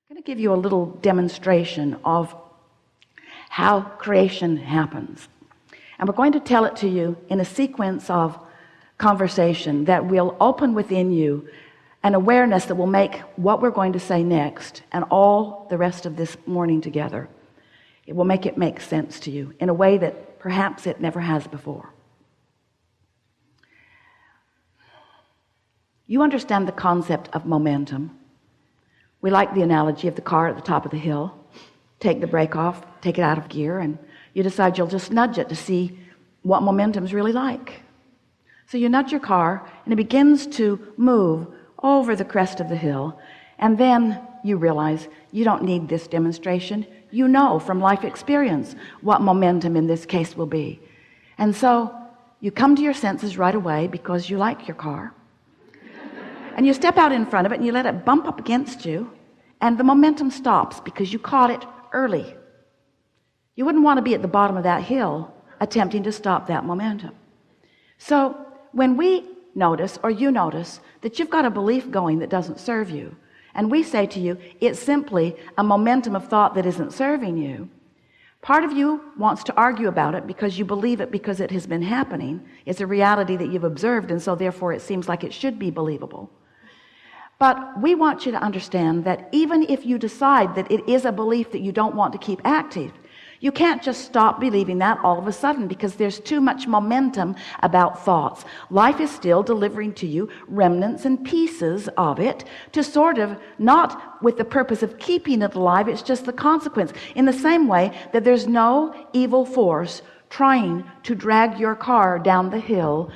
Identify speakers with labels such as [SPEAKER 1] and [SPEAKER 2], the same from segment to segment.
[SPEAKER 1] I'm going to give you a little demonstration of how creation happens, and we're going to tell it to you in a sequence of conversation that will open within you an awareness that will make what we're going to say next and all the rest of this morning together, it will make it make sense to you in a way that perhaps it never has before. You understand the concept of momentum. We like the analogy of the car at the top of the hill. Take the brake off, take it out of gear, and you decide you'll just nudge it to see what momentum's really like. So you nudge your car and it begins to move over the crest of the hill, and then you realize you don't need this demonstration. You know from life experience what momentum in this case will be. And so you come to your senses right away because you like your car. And you step out in front of it and you let it bump up against you, and the momentum stops because you caught it early. You wouldn't want to be at the bottom of that hill attempting to stop that momentum. So when we notice, or you notice, that you've got a belief going that doesn't serve you, and we say to you, it's simply a momentum of thought that isn't serving you, part of you wants to argue about it because you believe it because it has been happening. It's a reality that you've observed, and so therefore it seems like it should be believable. But we want you to understand that even if you decide that it is a belief that you don't want to keep active, you can't just stop believing that all of a sudden, because there's too much momentum about thoughts. Life is still delivering to you remnants and pieces of it to sort of, not with the purpose of keeping it alive, it's just the consequence. In the same way that there's no evil force trying to drag your car down the hill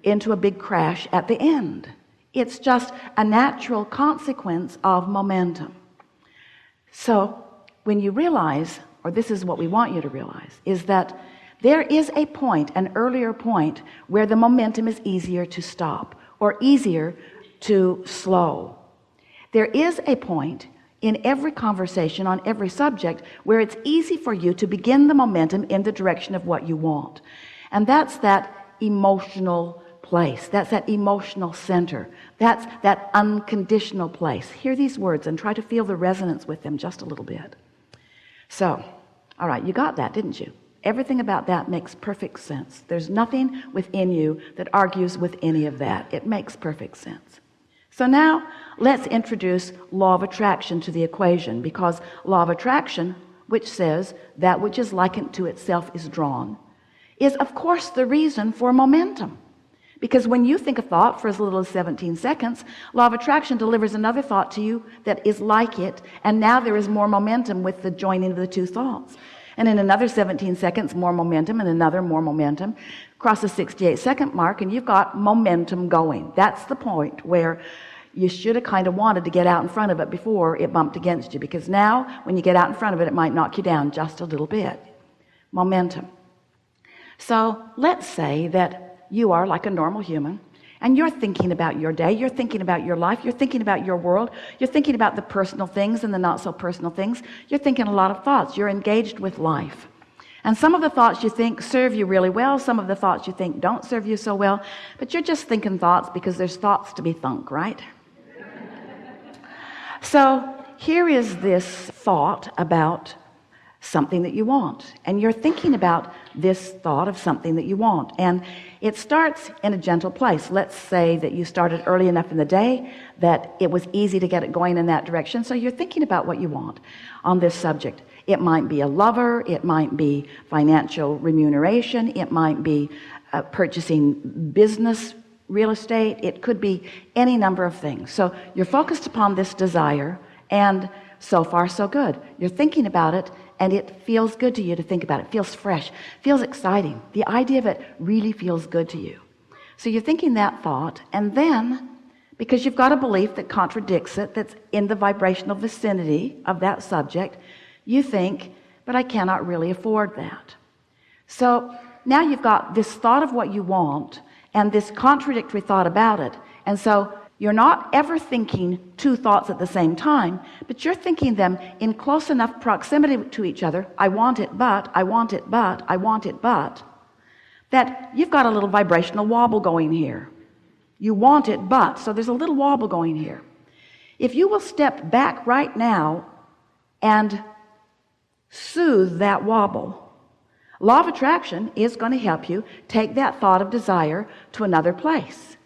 [SPEAKER 1] into a big crash at the end. It's just a natural consequence of momentum. So when you realize, or this is what we want you to realize, is that there is a point, an earlier point, where the momentum is easier to stop or easier to slow. There is a point in every conversation on every subject where it's easy for you to begin the momentum in the direction of what you want. And that's that emotional place. That's that emotional center. That's that unconditional place. Hear these words and try to feel the resonance with them just a little bit. So, all right, you got that, didn't you? Everything about that makes perfect sense. There's nothing within you that argues with any of that. It makes perfect sense. So now let's introduce law of attraction to the equation, because law of attraction, which says that which is likened to itself is drawn, is of course the reason for momentum. Because when you think a thought for as little as 17 seconds, law of attraction delivers another thought to you that is like it, and now there is more momentum with the joining of the two thoughts. And in another 17 seconds, more momentum, and another more momentum. Cross the 68-second mark, and you've got momentum going. That's the point where you should have kind of wanted to get out in front of it before it bumped against you, because now when you get out in front of it, it might knock you down just a little bit. Momentum. So let's say that you are like a normal human, and you're thinking about your day, you're thinking about your life, you're thinking about your world, you're thinking about the personal things and the not so personal things. You're thinking a lot of thoughts. You're engaged with life, and some of the thoughts you think serve you really well, some of the thoughts you think don't serve you so well, but you're just thinking thoughts because there's thoughts to be thunk, right? So here is this thought about something that you want, and you're thinking about this thought of something that you want, and it starts in a gentle place. Let's say that you started early enough in the day that it was easy to get it going in that direction, so you're thinking about what you want on this subject. It might be a lover, it might be financial remuneration, it might be purchasing business real estate, it could be any number of things. So you're focused upon this desire, and so far so good. You're thinking about it, and it feels good to you to think about it. It feels fresh, feels exciting. The idea of it really feels good to you. So you're thinking that thought, and then because you've got a belief that contradicts it, that's in the vibrational vicinity of that subject, you think, but I cannot really afford that. So now you've got this thought of what you want and this contradictory thought about it, and so you're not ever thinking two thoughts at the same time, but you're thinking them in close enough proximity to each other. I want it, but, I want it, but, I want it, but, that you've got a little vibrational wobble going here. You want it, but, so there's a little wobble going here. If you will step back right now and soothe that wobble, law of attraction is going to help you take that thought of desire to another place.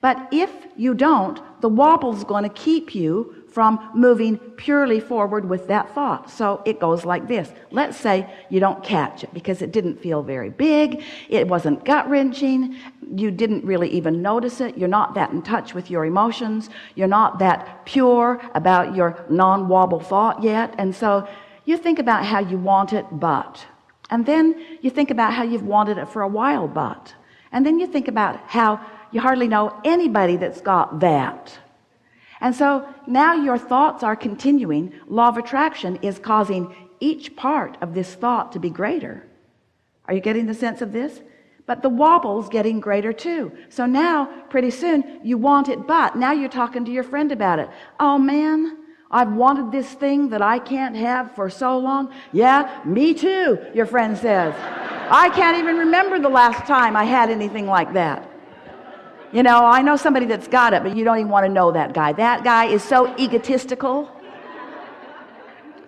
[SPEAKER 1] But if you don't, the wobble's going to keep you from moving purely forward with that thought. So it goes like this. Let's say you don't catch it because it didn't feel very big, it wasn't gut-wrenching, you didn't really even notice it, you're not that in touch with your emotions, you're not that pure about your non-wobble thought yet, and so you think about how you want it, but, and then you think about how you've wanted it for a while, but, and then you think about how you hardly know anybody that's got that. And so now your thoughts are continuing. Law of attraction is causing each part of this thought to be greater. Are you getting the sense of this? But the wobble's getting greater too. So now pretty soon you want it, but now you're talking to your friend about it. Oh man, I've wanted this thing that I can't have for so long. Yeah, me too, your friend says. I can't even remember the last time I had anything like that. You know, I know somebody that's got it, but you don't even want to know that guy. That guy is so egotistical,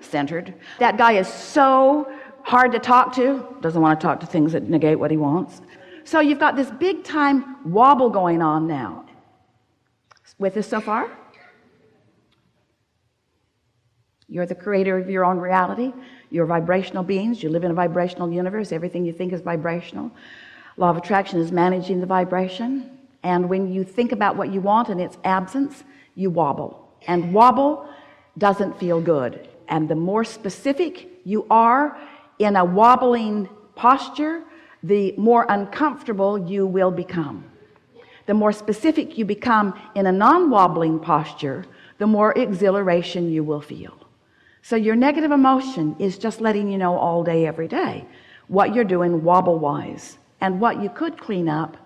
[SPEAKER 1] centered. That guy is so hard to talk to, doesn't want to talk to things that negate what he wants. So you've got this big time wobble going on now. With us so far? You're the creator of your own reality. You're vibrational beings. You live in a vibrational universe. Everything you think is vibrational. Law of attraction is managing the vibration. And when you think about what you want in its absence, you wobble. And wobble doesn't feel good. And the more specific you are in a wobbling posture, the more uncomfortable you will become. The more specific you become in a non-wobbling posture, the more exhilaration you will feel. So your negative emotion is just letting you know all day, every day, what you're doing wobble-wise and what you could clean up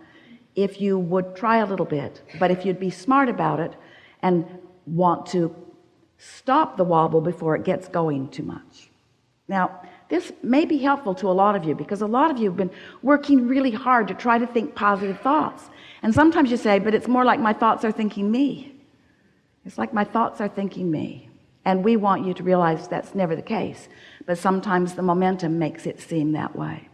[SPEAKER 1] if you would try a little bit. But if you'd be smart about it and want to stop the wobble before it gets going too much. Now, this may be helpful to a lot of you because a lot of you have been working really hard to try to think positive thoughts. And sometimes you say, but it's more like my thoughts are thinking me. It's like my thoughts are thinking me. And we want you to realize that's never the case. But sometimes the momentum makes it seem that way.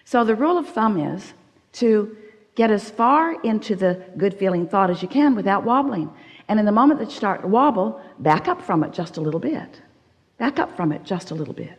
[SPEAKER 1] So the rule of thumb is to get as far into the good feeling thought as you can without wobbling. And in the moment that you start to wobble, back up from it just a little bit. Back up from it just a little bit.